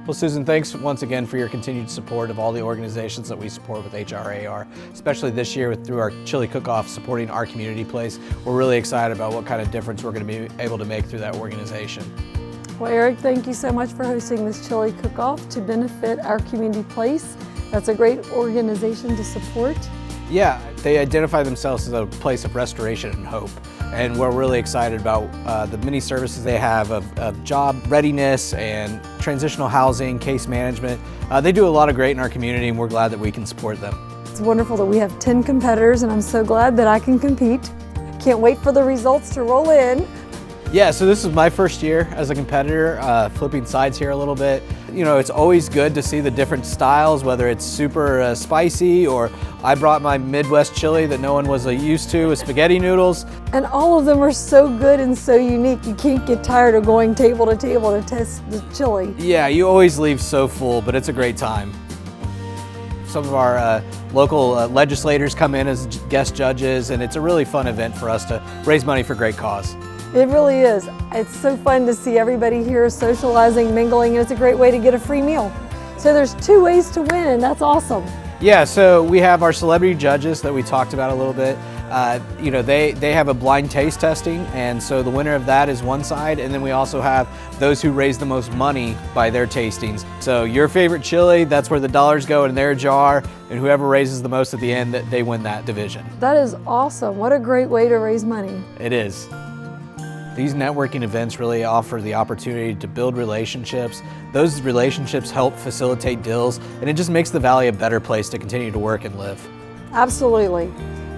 Well, Susan, thanks once again for your continued support of all the organizations that we support with HRAR, especially this year through our Chili Cook-Off supporting our community place. We're really excited about what kind of difference we're going to be able to make through that organization. Well, Eric, thank you so much for hosting this Chili Cook-Off to benefit our community place. That's a great organization to support. Yeah, they identify themselves as a place of restoration and hope. And we're really excited about the many services they have of job readiness and transitional housing, case management. They do a lot of great in our community, and we're glad that we can support them. It's wonderful that we have 10 competitors, and I'm so glad that I can compete. Can't wait for the results to roll in. Yeah, so this is my first year as a competitor, flipping sides here a little bit. You know, it's always good to see the different styles, whether it's super spicy or I brought my Midwest chili that no one was used to with spaghetti noodles. And all of them are so good and so unique. You can't get tired of going table to table to test the chili. Yeah, you always leave so full, but it's a great time. Some of our local legislators come in as guest judges, and it's a really fun event for us to raise money for a great cause. It really is. It's so fun to see everybody here socializing, mingling, and it's a great way to get a free meal. So there's 2 ways to win, and that's awesome. Yeah, so we have our celebrity judges that we talked about a little bit. You know, they have a blind taste testing, and so the winner of that is one side, and then we also have those who raise the most money by their tastings. So your favorite chili, that's where the dollars go in their jar, and whoever raises the most at the end, they win that division. That is awesome. What a great way to raise money. It is. These networking events really offer the opportunity to build relationships. Those relationships help facilitate deals, and it just makes the Valley a better place to continue to work and live. Absolutely.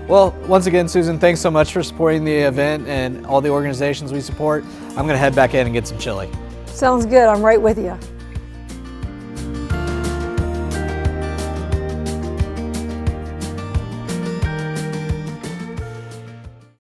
Well, once again, Susan, thanks so much for supporting the event and all the organizations we support. I'm going to head back in and get some chili. Sounds good. I'm right with you.